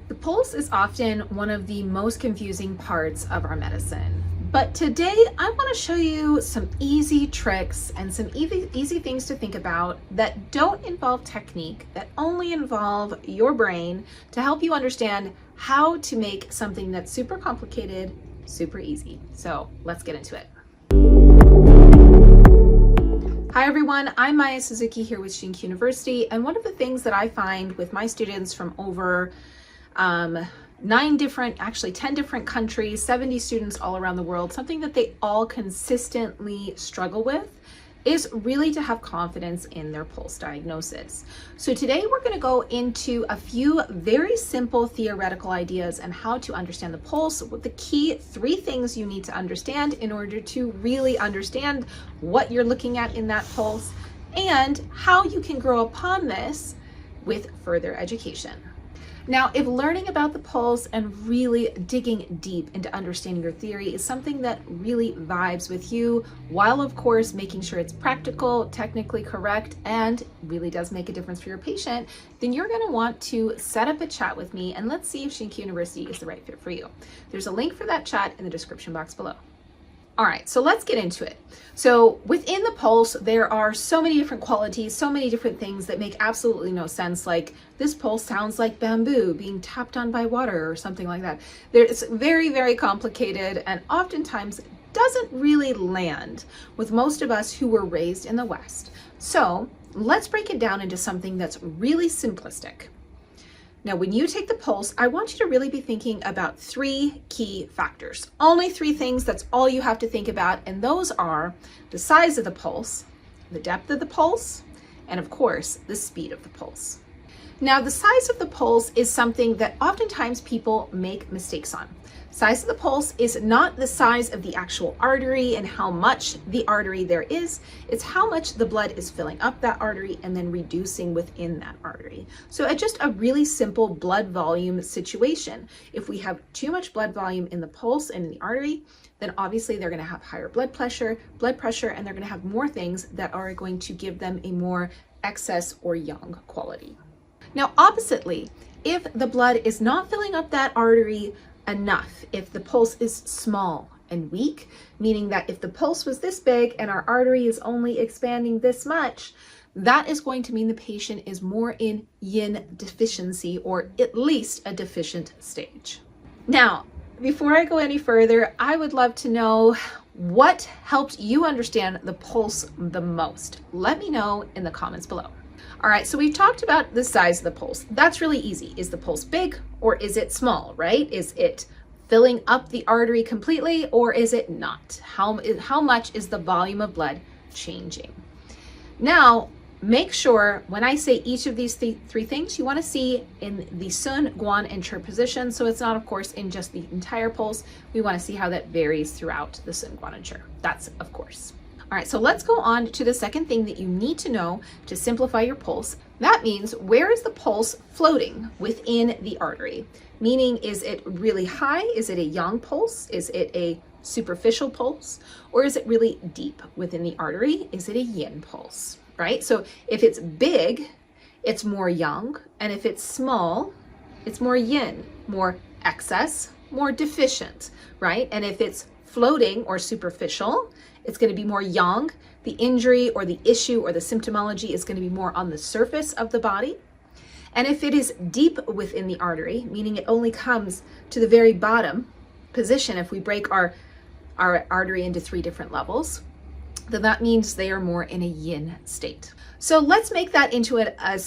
The pulse is often one of the most confusing parts of our medicine. But today I want to show you some easy tricks and some easy things to think about that don't involve technique, that only involve your brain to help you understand how to make something that's super complicated, super easy. So let's get into it. Hi everyone, I'm Maya Suzuki here with ShinKyu University, and one of the things that I find with my students from over 10 different countries, 70 students all around the world, something that they all consistently struggle with is really to have confidence in their pulse diagnosis. So today we're going to go into a few very simple theoretical ideas and how to understand the pulse, with the key 3 things you need to understand in order to really understand what you're looking at in that pulse and how you can grow upon this with further education. Now, if learning about the pulse and really digging deep into understanding your theory is something that really vibes with you, while of course making sure it's practical, technically correct, and really does make a difference for your patient, then you're going to want to set up a chat with me and let's see if ShinKyu University is the right fit for you. There's a link for that chat in the description box below. All right, so let's get into it. So within the pulse, there are so many different qualities, so many different things that make absolutely no sense. Like this pulse sounds like bamboo being tapped on by water or something like that. It's very, very complicated and oftentimes doesn't really land with most of us who were raised in the West. So let's break it down into something that's really simplistic. Now, when you take the pulse, I want you to really be thinking about 3 key factors. Only 3 things, that's all you have to think about. And those are the size of the pulse, the depth of the pulse, and of course, the speed of the pulse. Now, the size of the pulse is something that oftentimes people make mistakes on. Size of the pulse is not the size of the actual artery and how much the artery there is. It's how much the blood is filling up that artery and then reducing within that artery. So it's just a really simple blood volume situation. If we have too much blood volume in the pulse and in the artery, then obviously they're going to have higher blood pressure, and they're going to have more things that are going to give them a more excess or young quality. Now, oppositely, if the blood is not filling up that artery enough, if the pulse is small and weak, meaning that if the pulse was this big and our artery is only expanding this much, that is going to mean the patient is more in yin deficiency, or at least a deficient stage. Now, before I go any further, I would love to know what helped you understand the pulse the most. Let me know in the comments below. All right, so we've talked about the size of the pulse. That's really easy. Is the pulse big or is it small, right? Is it filling up the artery completely or is it not? How much is the volume of blood changing? Now, make sure when I say each of these 3 things, you want to see in the Sun, Guan, and Chur position. So it's not, of course, in just the entire pulse. We want to see how that varies throughout the Sun, Guan, and Chur. That's of course. All right, so let's go on to the second thing that you need to know to simplify your pulse. That means, where is the pulse floating within the artery? Meaning, is it really high? Is it a yang pulse? Is it a superficial pulse? Or is it really deep within the artery? Is it a yin pulse, right? So if it's big, it's more yang. And if it's small, it's more yin, more excess, more deficient, right? And if it's floating or superficial, it's going to be more yang. The injury or the issue or the symptomology is going to be more on the surface of the body. And if it is deep within the artery, meaning it only comes to the very bottom position, if we break our artery into 3 different levels, then that means they are more in a yin state. So let's make that into a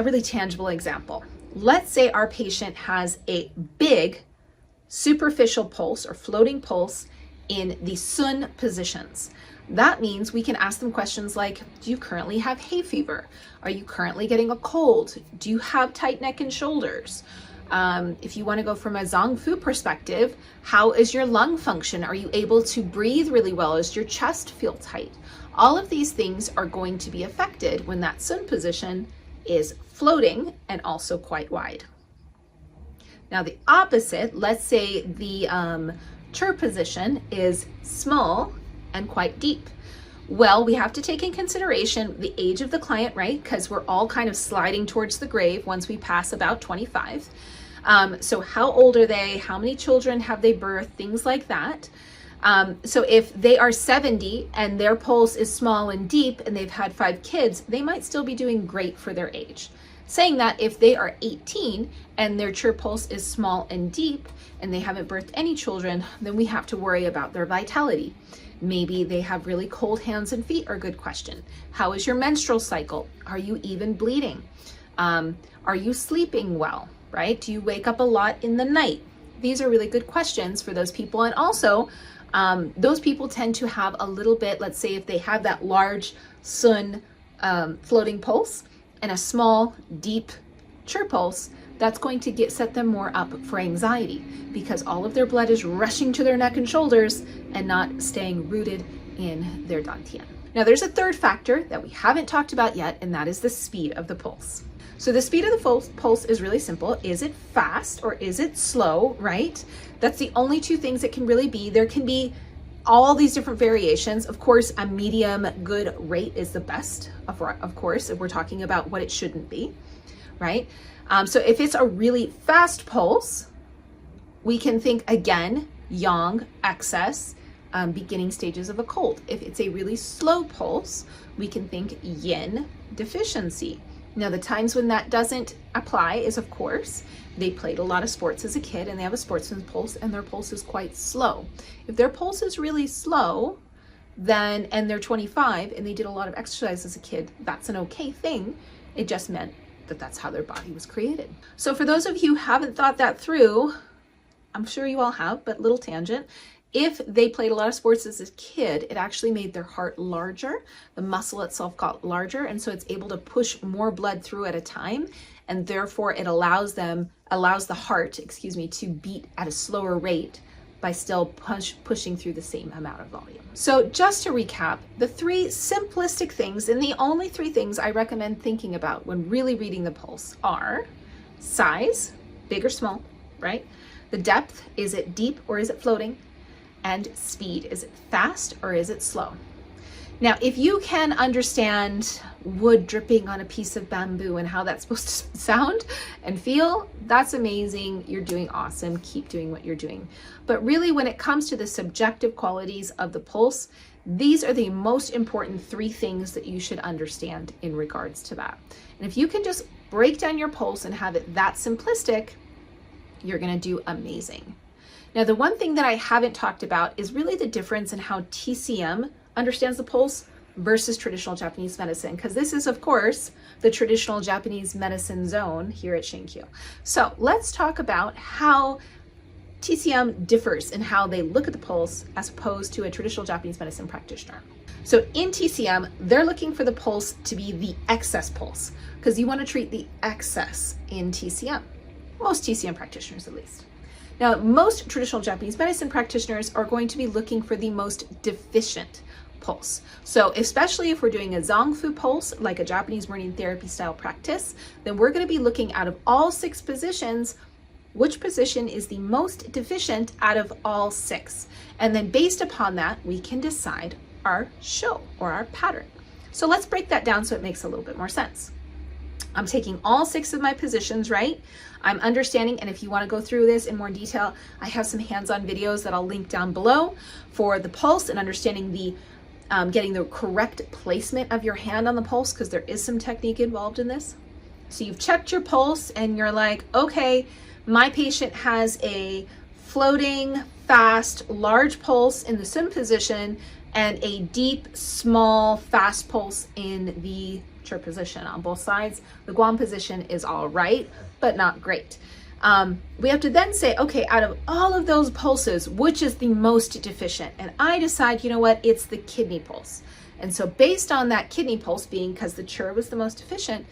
really tangible example. Let's say our patient has a big superficial pulse or floating pulse in the Sun positions. That means we can ask them questions like, do you currently have hay fever? Are you currently getting a cold? Do you have tight neck and shoulders? If you want to go from a Zong Fu perspective, how is your lung function? Are you able to breathe really well? Does your chest feel tight? All of these things are going to be affected when that Sun position is floating and also quite wide. Now the opposite, let's say the Chur position is small and quite deep. Well, we have to take in consideration the age of the client, right? Because we're all kind of sliding towards the grave once we pass about 25. So how old are they? How many children have they birthed? Things like that. So if they are 70 and their pulse is small and deep and they've had 5 kids, they might still be doing great for their age. Saying that if they are 18 and their chirp pulse is small and deep and they haven't birthed any children, then we have to worry about their vitality. Maybe they have really cold hands and feet are a good question. How is your menstrual cycle? Are you even bleeding? Are you sleeping well, right? Do you wake up a lot in the night? These are really good questions for those people. And also, those people tend to have a little bit, let's say if they have that large sun floating pulse and a small, deep chirp pulse, that's going to set them more up for anxiety because all of their blood is rushing to their neck and shoulders and not staying rooted in their dantian. Now there's a third factor that we haven't talked about yet, and that is the speed of the pulse. So the speed of the pulse is really simple. Is it fast or is it slow, right? That's the only two things it can really be. There can be all these different variations. Of course, a medium good rate is the best, of course, if we're talking about what it shouldn't be, right? So if it's a really fast pulse, we can think again, yang, excess, beginning stages of a cold. If it's a really slow pulse, we can think yin, deficiency. Now, the times when that doesn't apply is, of course, they played a lot of sports as a kid and they have a sportsman's pulse and their pulse is quite slow. If their pulse is really slow, then, and they're 25 and they did a lot of exercise as a kid, that's an okay thing. It just meant that that's how their body was created. So for those of you who haven't thought that through, I'm sure you all have, but little tangent. If they played a lot of sports as a kid, it actually made their heart larger. The muscle itself got larger, and so it's able to push more blood through at a time, and therefore it allows the heart, to beat at a slower rate by still pushing through the same amount of volume. So just to recap, the 3 simplistic things, and the only 3 things I recommend thinking about when really reading the pulse are size, big or small, right? The depth, is it deep or is it floating? And speed, is it fast or is it slow? Now, if you can understand wood dripping on a piece of bamboo and how that's supposed to sound and feel, that's amazing. You're doing awesome. Keep doing what you're doing. But really, when it comes to the subjective qualities of the pulse, these are the most important 3 things that you should understand in regards to that. And if you can just break down your pulse and have it that simplistic, you're going to do amazing. Now, the one thing that I haven't talked about is really the difference in how TCM understands the pulse versus traditional Japanese medicine, because this is, of course, the traditional Japanese medicine zone here at ShinKyu. So let's talk about how TCM differs in how they look at the pulse as opposed to a traditional Japanese medicine practitioner. So in TCM, they're looking for the pulse to be the excess pulse, because you want to treat the excess in TCM, most TCM practitioners at least. Now, most traditional Japanese medicine practitioners are going to be looking for the most deficient pulse. So especially if we're doing a Zongfu pulse, like a Japanese morning therapy style practice, then we're going to be looking out of all 6 positions, which position is the most deficient out of all 6. And then based upon that, we can decide our show or our pattern. So let's break that down so it makes a little bit more sense. I'm taking all 6 of my positions, right? I'm understanding, and if you want to go through this in more detail, I have some hands-on videos that I'll link down below for the pulse and understanding the getting the correct placement of your hand on the pulse, because there is some technique involved in this. So you've checked your pulse and you're like, okay, my patient has a floating, fast, large pulse in the sun position and a deep, small, fast pulse in the chirp position on both sides. The guan position is all right, but not great. We have to then say, okay, out of all of those pulses, which is the most deficient? And I decide, you know what, it's the kidney pulse. And so based on that kidney pulse being, because the chur was the most deficient,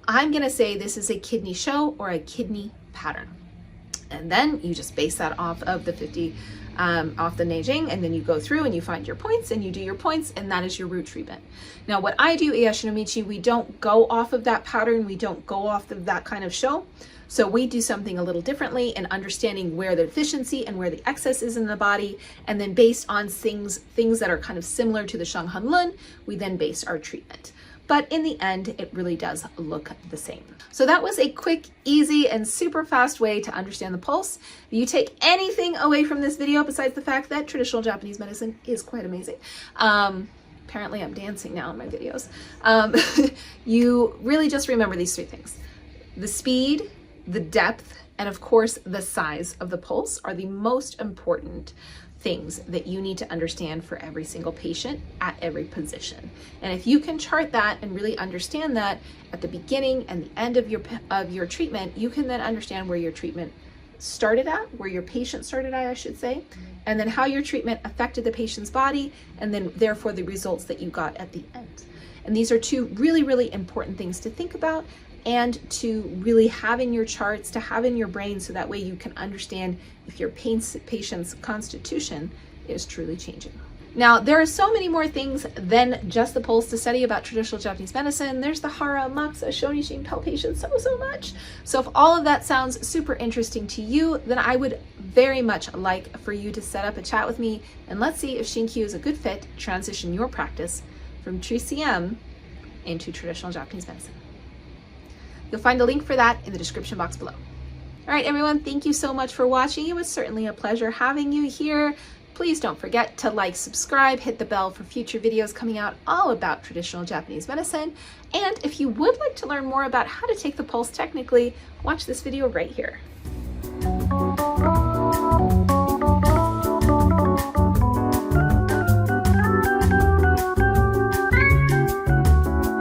I'm gonna say this is a kidney show or a kidney pattern. And then you just base that off of the 50, off the Neijing, and then you go through and you find your points and you do your points, and that is your root treatment. Now what I do, Iyashinomichi, we don't go off of that pattern, we don't go off of that kind of show. So we do something a little differently in understanding where the deficiency and where the excess is in the body, and then based on things that are kind of similar to the Shanghan Lun, we then base our treatment. but in the end, it really does look the same. So that was a quick, easy, and super fast way to understand the pulse. If you take anything away from this video besides the fact that traditional Japanese medicine is quite amazing, apparently I'm dancing now in my videos, you really just remember these three things. The speed, the depth, and of course the size of the pulse are the most important things that you need to understand for every single patient at every position. And if you can chart that and really understand that at the beginning and the end of your treatment, you can then understand where your treatment started at, where your patient started at, I should say, and then how your treatment affected the patient's body, and then therefore the results that you got at the end. And these are two really, really important things to think about and to really have in your charts, to have in your brain, so that way you can understand if your patient's constitution is truly changing. Now, there are so many more things than just the pulse to study about traditional Japanese medicine. There's the hara, moxa, shonishin, palpation, so much. So if all of that sounds super interesting to you, then I would very much like for you to set up a chat with me, and let's see if ShinKyu is a good fit to transition your practice from TJM into traditional Japanese medicine. You'll find a link for that in the description box below. All right, everyone, thank you so much for watching. It was certainly a pleasure having you here. Please don't forget to like, subscribe, hit the bell for future videos coming out all about traditional Japanese medicine. And if you would like to learn more about how to take the pulse technically, watch this video right here.